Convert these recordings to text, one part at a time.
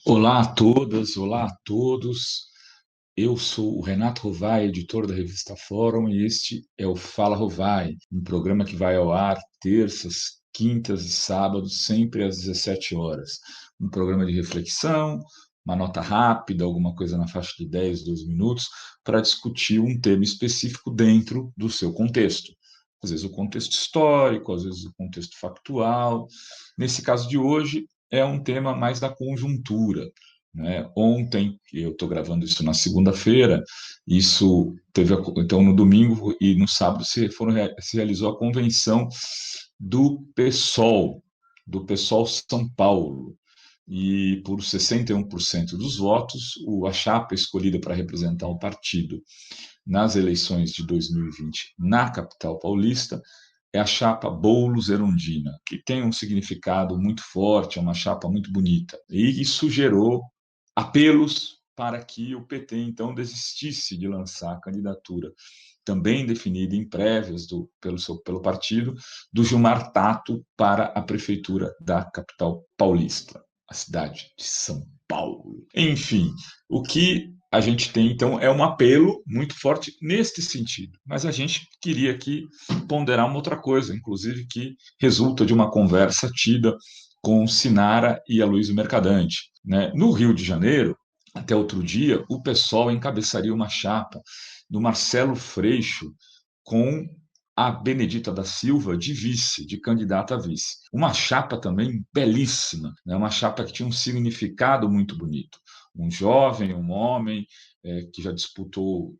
Olá a todas, olá a todos. Eu sou o Renato Rovai, editor da revista Fórum, e este é o Fala Rovai, um programa que vai ao ar terças, quintas e sábados, sempre às 17 horas. Um programa de reflexão, uma nota rápida, alguma coisa na faixa de 10, 12 minutos, para discutir um tema específico dentro do seu contexto. Às vezes o contexto histórico, às vezes o contexto factual. Nesse caso de hoje, é um tema mais da conjuntura, né? Ontem, eu estou gravando isso na segunda-feira, então no domingo e no sábado se realizou a convenção do PSOL, do PSOL São Paulo, e por 61% dos votos, a chapa escolhida para representar o partido nas eleições de 2020 na capital paulista é a chapa Boulos-Erundina, que tem um significado muito forte, é uma chapa muito bonita. E isso gerou apelos para que o PT, então, desistisse de lançar a candidatura, também definida em prévias pelo partido, do Gilmar Tato para a prefeitura da capital paulista, a cidade de São Paulo. Enfim, o que a gente tem, então, é um apelo muito forte neste sentido. Mas a gente queria aqui ponderar uma outra coisa, inclusive que resulta de uma conversa tida com Sinara e Aloysio Mercadante, né? No Rio de Janeiro, até outro dia, o PSOL encabeçaria uma chapa do Marcelo Freixo com a Benedita da Silva de vice, de candidata a vice. Uma chapa também belíssima, né? Uma chapa que tinha um significado muito bonito. Um jovem, um homem, que já disputou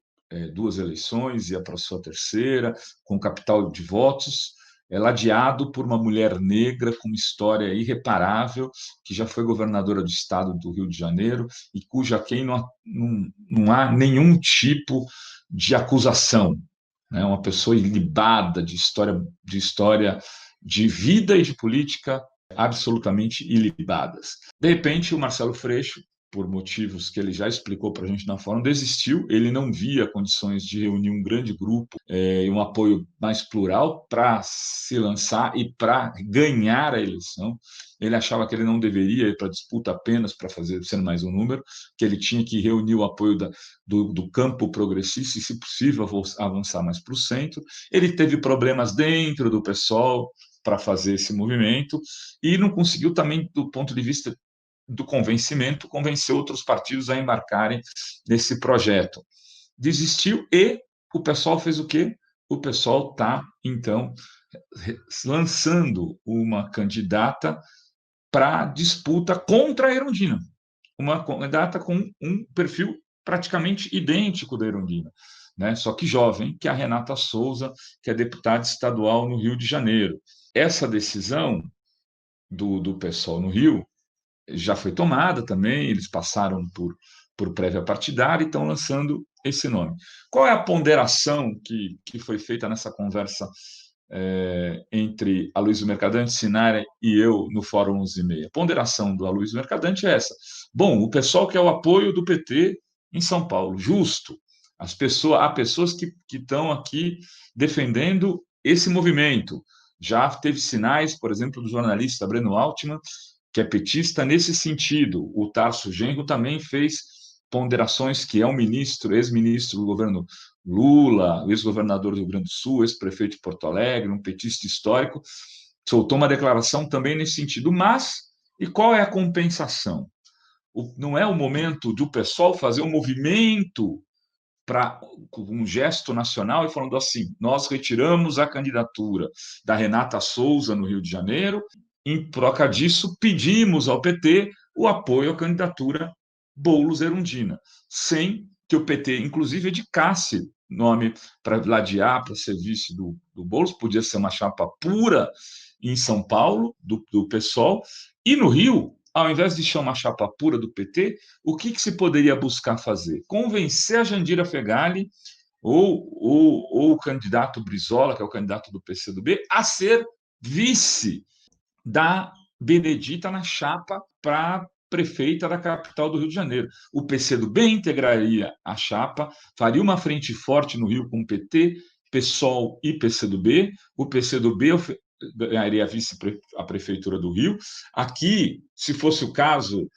duas eleições, ia para a sua terceira, com capital de votos, ladeado por uma mulher negra com uma história irreparável, que já foi governadora do estado do Rio de Janeiro e cuja quem não há nenhum tipo de acusação, né? Uma pessoa ilibada de história de vida e de política absolutamente ilibadas. De repente, o Marcelo Freixo, por motivos que ele já explicou para a gente na fórum, desistiu. Ele não via condições de reunir um grande grupo e um apoio mais plural para se lançar e para ganhar a eleição. Ele achava que ele não deveria ir para a disputa apenas para fazer ser mais um número, que ele tinha que reunir o apoio do campo progressista e, se possível, avançar mais para o centro. Ele teve problemas dentro do PSOL para fazer esse movimento e não conseguiu também, do ponto de vista do convencimento, convencer outros partidos a embarcarem nesse projeto. Desistiu e o pessoal fez o quê? O pessoal está, então, lançando uma candidata para disputa contra a Erundina, uma candidata com um perfil praticamente idêntico da Erundina, né? Só que jovem, que é a Renata Souza, que é deputada estadual no Rio de Janeiro. Essa decisão do PSOL no Rio já foi tomada também, eles passaram por prévia partidária e estão lançando esse nome. Qual é a ponderação que foi feita nessa conversa entre Aloysio Mercadante, Sinara e eu no Fórum 11h30? A ponderação do Aloysio Mercadante é essa. Bom, o pessoal quer o apoio do PT em São Paulo, justo. Há pessoas que estão aqui defendendo esse movimento. Já teve sinais, por exemplo, do jornalista Breno Altman, que é petista nesse sentido. O Tarso Genro também fez ponderações, que é um ministro, ex-ministro do governo Lula, ex-governador do Rio Grande do Sul, ex-prefeito de Porto Alegre, um petista histórico, soltou uma declaração também nesse sentido. Mas, e qual é a compensação? Não é o momento do pessoal fazer um movimento para um gesto nacional e falando assim: nós retiramos a candidatura da Renata Souza no Rio de Janeiro, em troca disso pedimos ao PT o apoio à candidatura Boulos-Erundina, sem que o PT, inclusive, indicasse nome para ladear, para ser vice do Boulos, podia ser uma chapa pura em São Paulo, do PSOL, e no Rio, ao invés de chamar uma chapa pura do PT, o que se poderia buscar fazer? Convencer a Jandira Fegali ou o candidato Brizola, que é o candidato do PCdoB, a ser vice da Benedita na chapa para prefeita da capital do Rio de Janeiro. O PCdoB integraria a chapa, faria uma frente forte no Rio com o PT, PSOL e PCdoB. O PCdoB ganharia a prefeitura do Rio. Aqui, se fosse o caso,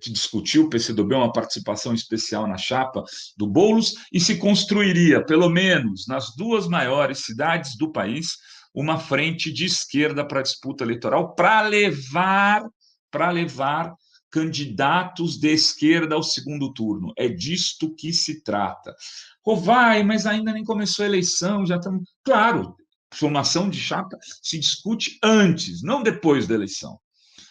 de discutir o PCdoB, uma participação especial na chapa do Boulos, e se construiria, pelo menos nas duas maiores cidades do país, uma frente de esquerda para a disputa eleitoral, para levar candidatos de esquerda ao segundo turno. É disto que se trata. Vai, mas ainda nem começou a eleição, já estamos... Claro, formação de chapa se discute antes, não depois da eleição.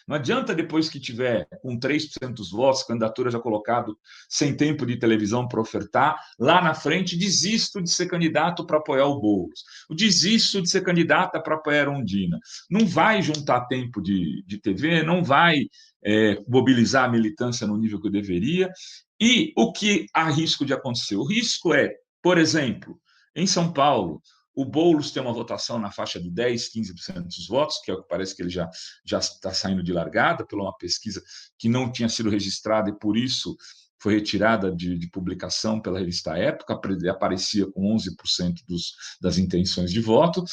Não adianta, depois que tiver com 3% dos votos, candidatura já colocado, sem tempo de televisão para ofertar, lá na frente, desisto de ser candidato para apoiar o Boulos, desisto de ser candidata para apoiar a Ondina. Não vai juntar tempo de TV, não vai mobilizar a militância no nível que eu deveria. E o que há risco de acontecer? O risco é, por exemplo, em São Paulo, o Boulos tem uma votação na faixa de 10%, 15% dos votos, que é o que parece que ele já está saindo de largada, pela uma pesquisa que não tinha sido registrada e, por isso, foi retirada de publicação pela revista Época, aparecia com 11% das intenções de voto.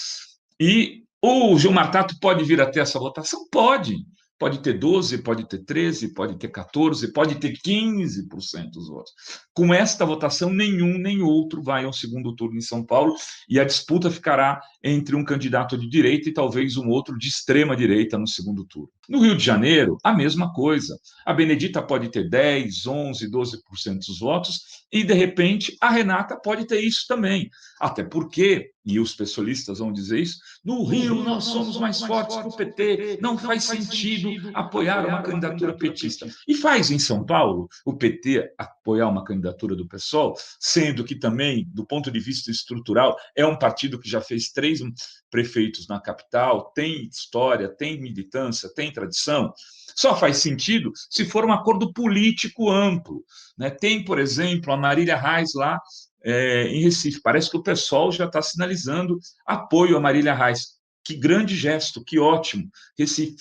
E o Gilmar Tato pode vir a ter essa votação? Pode. Pode ter 12, pode ter 13, pode ter 14, pode ter 15% dos votos. Com esta votação, nenhum nem outro vai ao segundo turno em São Paulo, e a disputa ficará entre um candidato de direita e talvez um outro de extrema direita no segundo turno. No Rio de Janeiro, a mesma coisa. A Benedita pode ter 10, 11, 12% dos votos, e, de repente, a Renata pode ter isso também. Até porque, e os pessoalistas vão dizer isso, no Rio nós somos mais fortes que o PT, não faz sentido apoiar uma candidatura petista. E faz em São Paulo o PT apoiar uma candidatura do PSOL, sendo que também, do ponto de vista estrutural, é um partido que já fez 3 prefeitos na capital, tem história, tem militância, tem tradição. Só faz sentido se for um acordo político amplo. Né? Tem, por exemplo, a Marília Reis lá em Recife. Parece que o PSOL já está sinalizando apoio a Marília Reis. Que grande gesto, que ótimo. Recife,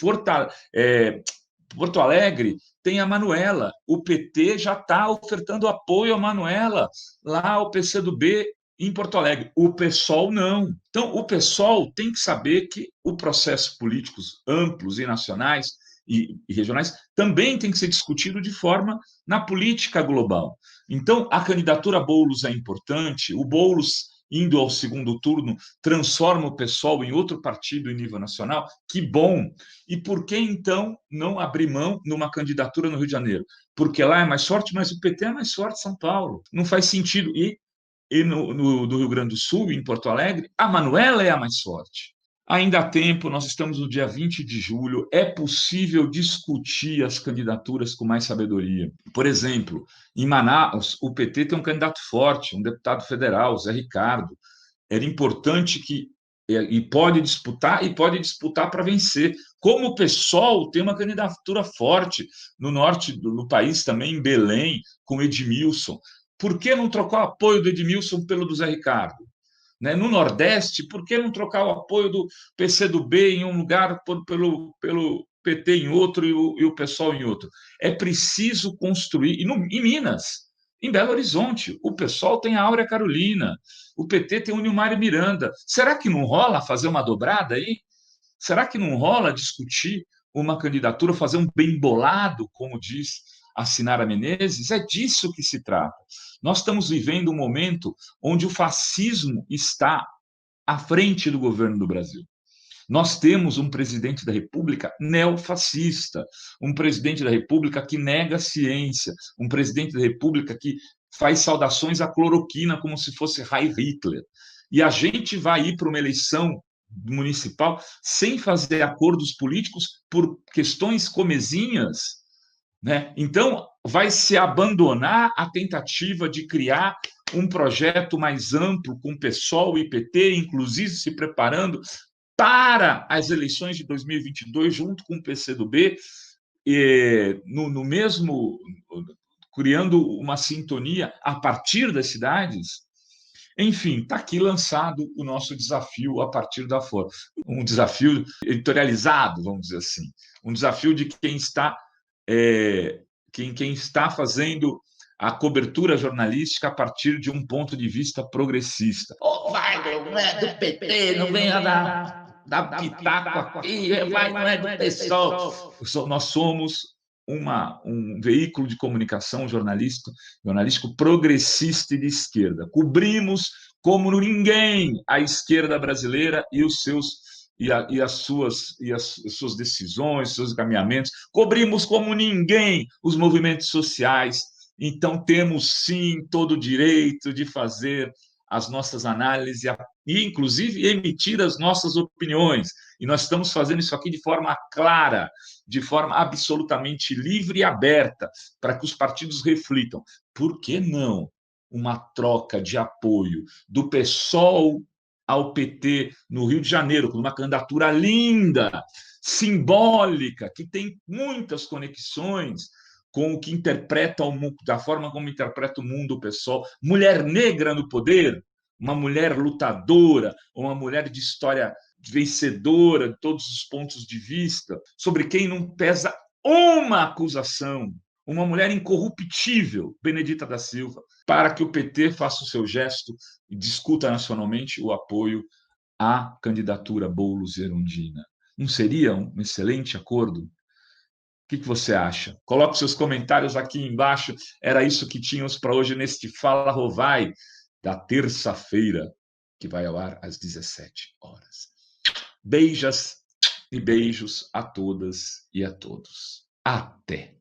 Porto Alegre tem a Manuela. O PT já está ofertando apoio a Manuela lá ao PCdoB em Porto Alegre. O PSOL não. Então, o PSOL tem que saber que o processo políticos amplos e nacionais e regionais também tem que ser discutido de forma na política global. Então, a candidatura Boulos é importante. O Boulos, indo ao segundo turno, transforma o PSOL em outro partido em nível nacional. Que bom! E por que, então, não abrir mão numa candidatura no Rio de Janeiro? Porque lá é mais forte, mas o PT é mais forte em São Paulo. Não faz sentido. E no Rio Grande do Sul, em Porto Alegre, a Manuela é a mais forte. Ainda há tempo, nós estamos no dia 20 de julho, é possível discutir as candidaturas com mais sabedoria. Por exemplo, em Manaus, o PT tem um candidato forte, um deputado federal, Zé Ricardo. Era importante que e pode disputar para vencer. Como o PSOL tem uma candidatura forte no norte do país também, em Belém, com Edmilson. Por que não trocar o apoio do Edmilson pelo do Zé Ricardo? Né? No Nordeste, por que não trocar o apoio do PCdoB em um lugar pelo PT em outro e o PSOL em outro? É preciso construir. Em Minas, em Belo Horizonte, o PSOL tem a Áurea Carolina, o PT tem o Nilmário Miranda. Será que não rola fazer uma dobrada aí? Será que não rola discutir uma candidatura, fazer um bem bolado, como diz a Sinara Menezes? É disso que se trata. Nós estamos vivendo um momento onde o fascismo está à frente do governo do Brasil. Nós temos um presidente da República neofascista, um presidente da República que nega a ciência, um presidente da República que faz saudações à cloroquina como se fosse Heil Hitler. E a gente vai ir para uma eleição municipal sem fazer acordos políticos por questões comezinhas, né? Então, vai se abandonar a tentativa de criar um projeto mais amplo com PSOL e PT, inclusive se preparando para as eleições de 2022, junto com o PCdoB, no mesmo, criando uma sintonia a partir das cidades. Enfim, está aqui lançado o nosso desafio a partir da forma. Um desafio editorializado, vamos dizer assim. Um desafio de quem está fazendo a cobertura jornalística a partir de um ponto de vista progressista. Vai, não é do PT, não venha dar dá pitaco aqui, vai, não é do PSOL. Nós somos um veículo de comunicação jornalístico progressista e de esquerda. Cobrimos como ninguém a esquerda brasileira e os seus as suas decisões, seus encaminhamentos. Cobrimos como ninguém os movimentos sociais. Então, temos sim todo o direito de fazer as nossas análises e, inclusive, emitir as nossas opiniões. E nós estamos fazendo isso aqui de forma clara, de forma absolutamente livre e aberta, para que os partidos reflitam. Por que não uma troca de apoio do PSOL ao PT no Rio de Janeiro, com uma candidatura linda, simbólica, que tem muitas conexões com o que interpreta o mundo, da forma como interpreta o mundo o PSOL, mulher negra no poder, uma mulher lutadora, uma mulher de história vencedora de todos os pontos de vista, sobre quem não pesa uma acusação, uma mulher incorruptível, Benedita da Silva, para que o PT faça o seu gesto e discuta nacionalmente o apoio à candidatura Boulos e Erundina. Não seria um excelente acordo? O que você acha? Coloque seus comentários aqui embaixo. Era isso que tínhamos para hoje neste Fala Rovai, da terça-feira, que vai ao ar às 17 horas. Beijas e beijos a todas e a todos. Até!